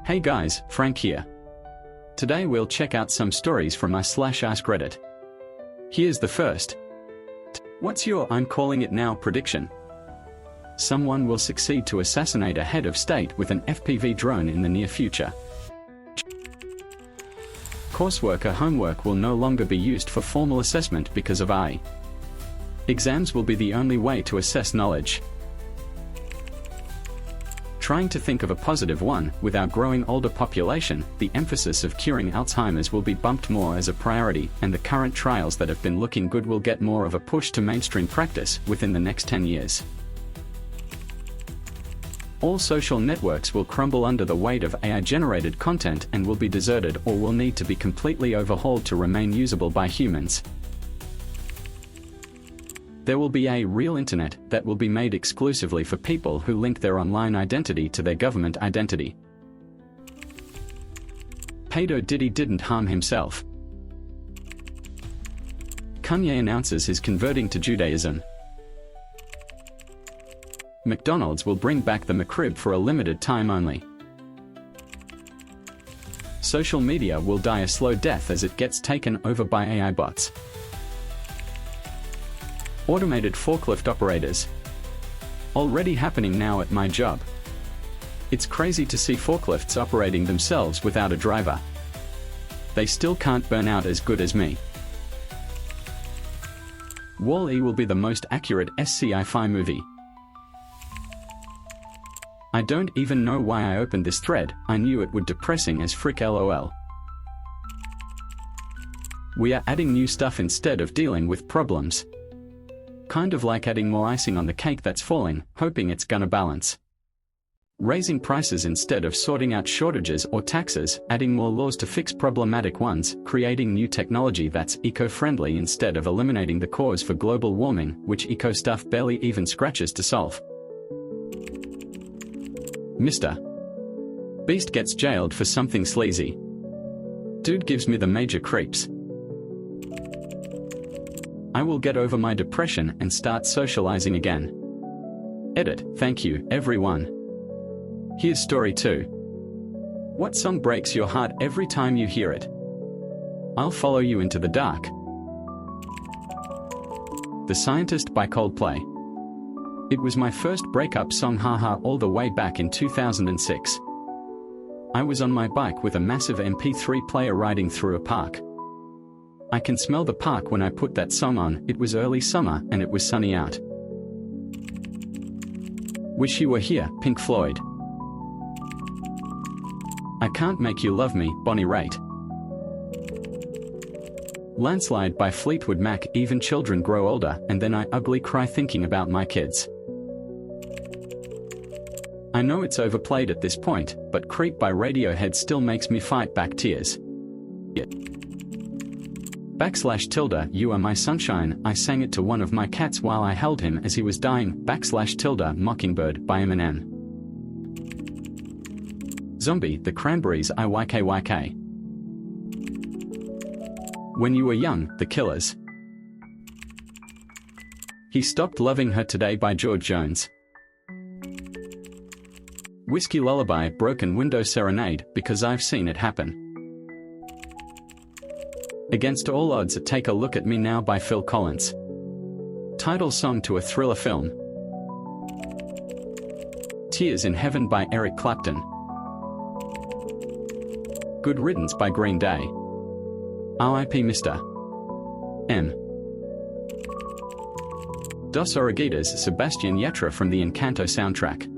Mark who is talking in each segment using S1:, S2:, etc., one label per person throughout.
S1: Hey guys, Frank here. Today we'll check out some stories from /AskReddit. Here's the first. What's your I'm calling it now prediction? Someone will succeed to assassinate a head of state with an FPV drone in the near future. Coursework or homework will no longer be used for formal assessment because of AI. Exams will be the only way to assess knowledge. Trying to think of a positive one, with our growing older population, the emphasis of curing Alzheimer's will be bumped more as a priority, and the current trials that have been looking good will get more of a push to mainstream practice within the next 10 years. All social networks will crumble under the weight of AI-generated content and will be deserted or will need to be completely overhauled to remain usable by humans. There will be a real internet that will be made exclusively for people who link their online identity to their government identity. Pedo Diddy didn't harm himself. Kanye announces he's converting to Judaism. McDonald's will bring back the McRib for a limited time only. Social media will die a slow death as it gets taken over by AI bots. Automated forklift operators. Already happening now at my job. It's crazy to see forklifts operating themselves without a driver. They still can't burn out as good as me. Wall-E will be the most accurate sci-fi movie. I don't even know why I opened this thread, I knew it would depressing as frick lol. We are adding new stuff instead of dealing with problems. Kind of like adding more icing on the cake that's falling, hoping it's gonna balance. Raising prices instead of sorting out shortages or taxes, adding more laws to fix problematic ones, creating new technology that's eco-friendly instead of eliminating the cause for global warming, which eco stuff barely even scratches to solve. Mr. Beast gets jailed for something sleazy. Dude gives me the major creeps. I will get over my depression and start socializing again. Edit, thank you, everyone. Here's story 2. What song breaks your heart every time you hear it? I'll follow you into the dark. The Scientist by Coldplay. It was my first breakup song, haha, all the way back in 2006. I was on my bike with a massive MP3 player riding through a park. I can smell the park when I put that song on. It was early summer and it was sunny out. Wish You Were Here, Pink Floyd. I Can't Make You Love Me, Bonnie Raitt. Landslide by Fleetwood Mac. Even children grow older and then I ugly cry thinking about my kids. I know it's overplayed at this point, but Creep by Radiohead still makes me fight back tears. / You Are My Sunshine, I sang it to one of my cats while I held him as he was dying. / Mockingbird by Eminem. Zombie, The Cranberries, IYKYK. When You Were Young, The Killers. He Stopped Loving Her Today by George Jones. Whiskey Lullaby, Broken Window Serenade, Because I've Seen It Happen. Against All Odds, Take a Look at Me Now by Phil Collins. Title song to a thriller film. Tears in Heaven by Eric Clapton. Good Riddance by Green Day. R.I.P. Mr. M. Dos Oruguitas, Sebastian Yatra from the Encanto soundtrack.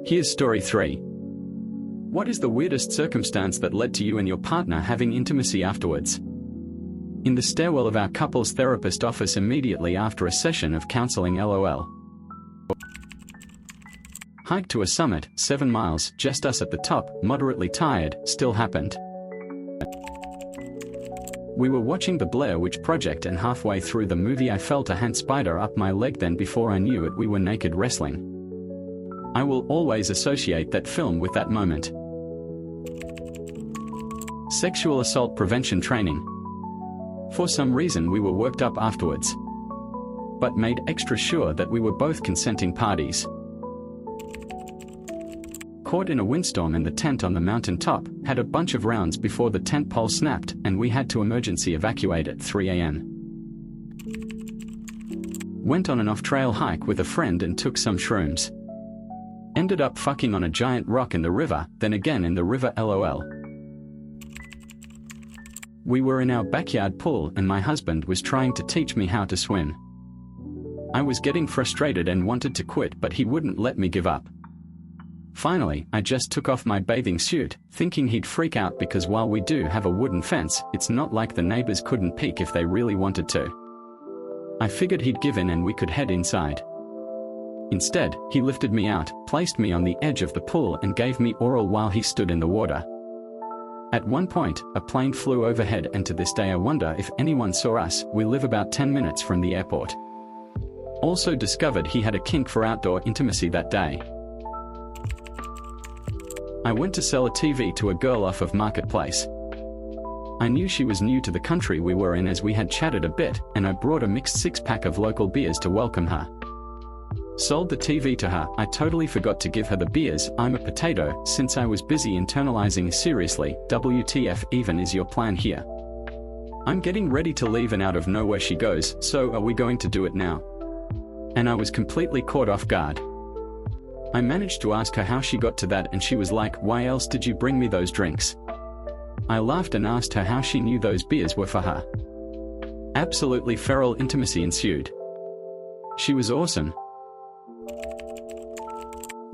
S1: Here's story 3. What is the weirdest circumstance that led to you and your partner having intimacy afterwards? In the stairwell of our couples therapist office immediately after a session of counseling, lol. Hike to a summit, 7 miles, just us at the top, moderately tired, still happened. We were watching the Blair Witch Project and halfway through the movie I felt a hand spider up my leg, then before I knew it we were naked wrestling. I will always associate that film with that moment. Sexual assault prevention training. For some reason we were worked up afterwards, but made extra sure that we were both consenting parties. Caught in a windstorm in the tent on the mountain top, had a bunch of rounds before the tent pole snapped and we had to emergency evacuate at 3 a.m. Went on an off-trail hike with a friend and took some shrooms. Ended up fucking on a giant rock in the river, then again in the river LOL. We were in our backyard pool and my husband was trying to teach me how to swim. I was getting frustrated and wanted to quit, but he wouldn't let me give up. Finally, I just took off my bathing suit, thinking he'd freak out because while we do have a wooden fence, it's not like the neighbors couldn't peek if they really wanted to. I figured he'd give in and we could head inside. Instead, he lifted me out, placed me on the edge of the pool and gave me oral while he stood in the water. At one point, a plane flew overhead and to this day I wonder if anyone saw us. We live about 10 minutes from the airport. Also discovered he had a kink for outdoor intimacy that day. I went to sell a TV to a girl off of Marketplace. I knew she was new to the country we were in as we had chatted a bit, and I brought a mixed six-pack of local beers to welcome her. Sold the TV to her. I totally forgot to give her the beers. I'm a potato, since I was busy internalizing seriously. WTF even is your plan here? I'm getting ready to leave and out of nowhere she goes, so are we going to do it now? And I was completely caught off guard. I managed to ask her how she got to that and she was like, why else did you bring me those drinks? I laughed and asked her how she knew those beers were for her. Absolutely feral intimacy ensued. She was awesome.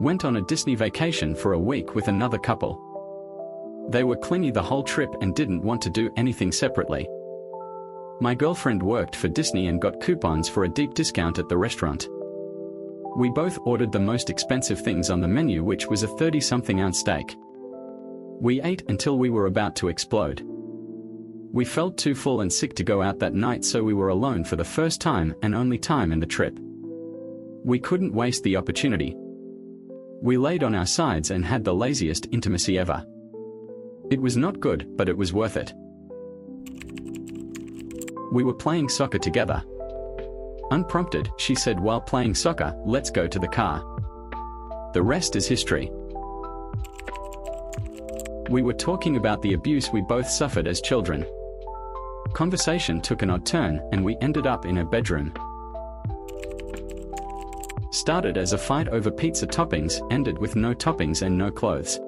S1: Went on a Disney vacation for a week with another couple. They were clingy the whole trip and didn't want to do anything separately. My girlfriend worked for Disney and got coupons for a deep discount at the restaurant. We both ordered the most expensive things on the menu, which was a 30-something ounce steak. We ate until we were about to explode. We felt too full and sick to go out that night, so we were alone for the first time and only time in the trip. We couldn't waste the opportunity. We laid on our sides and had the laziest intimacy ever. It was not good, but it was worth it. We were playing soccer together. Unprompted, she said while playing soccer, let's go to the car. The rest is history. We were talking about the abuse we both suffered as children. Conversation took an odd turn and we ended up in her bedroom. Started as a fight over pizza toppings, ended with no toppings and no clothes.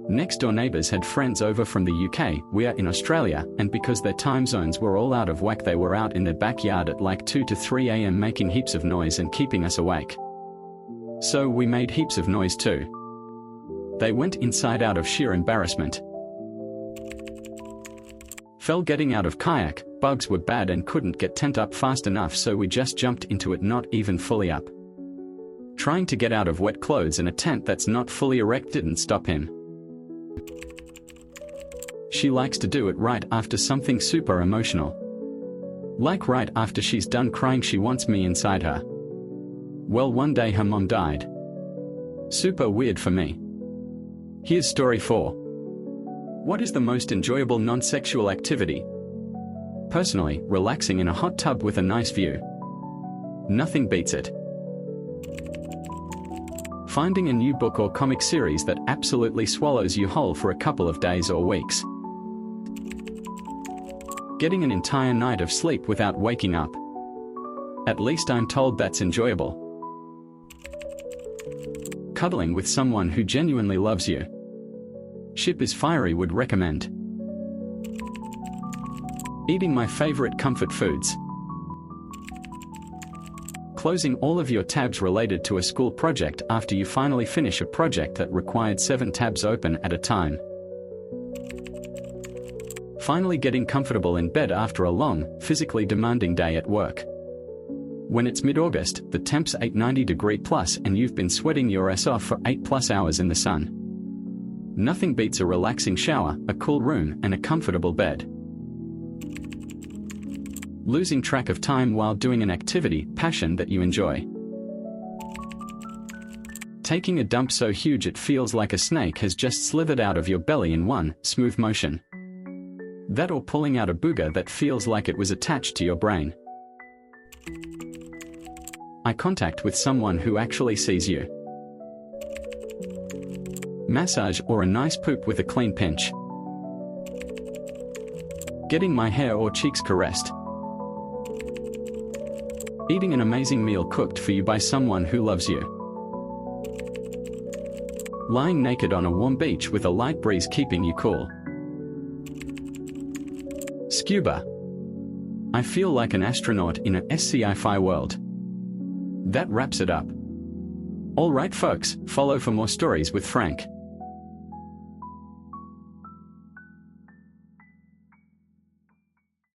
S1: Next door neighbors had friends over from the UK, we are in Australia, and because their time zones were all out of whack they were out in their backyard at like 2 to 3 a.m. making heaps of noise and keeping us awake. So we made heaps of noise too. They went inside out of sheer embarrassment. Fell getting out of kayak, bugs were bad and couldn't get tent up fast enough, so we just jumped into it not even fully up. Trying to get out of wet clothes in a tent that's not fully erect didn't stop him. She likes to do it right after something super emotional. Like right after she's done crying she wants me inside her. Well, one day her mom died. Super weird for me. Here's story 4. What is the most enjoyable non-sexual activity? Personally, relaxing in a hot tub with a nice view. Nothing beats it. Finding a new book or comic series that absolutely swallows you whole for a couple of days or weeks. Getting an entire night of sleep without waking up. At least I'm told that's enjoyable. Cuddling with someone who genuinely loves you. Ship is fiery, would recommend. Eating my favorite comfort foods. Closing all of your tabs related to a school project after you finally finish a project that required 7 tabs open at a time. Finally getting comfortable in bed after a long, physically demanding day at work. When it's mid-August, the temp's 90 plus and you've been sweating your ass off for 8+ hours in the sun. Nothing beats a relaxing shower, a cool room, and a comfortable bed. Losing track of time while doing an activity, passion that you enjoy. Taking a dump so huge it feels like a snake has just slithered out of your belly in one smooth motion. That or pulling out a booger that feels like it was attached to your brain. Eye contact with someone who actually sees you. massage, or a nice poop with a clean pinch. Getting my hair or cheeks caressed. Eating an amazing meal cooked for you by someone who loves you. Lying naked on a warm beach with a light breeze keeping you cool. Scuba. I feel like an astronaut in a sci-fi world. That wraps it up. Alright folks, follow for more stories with Frank.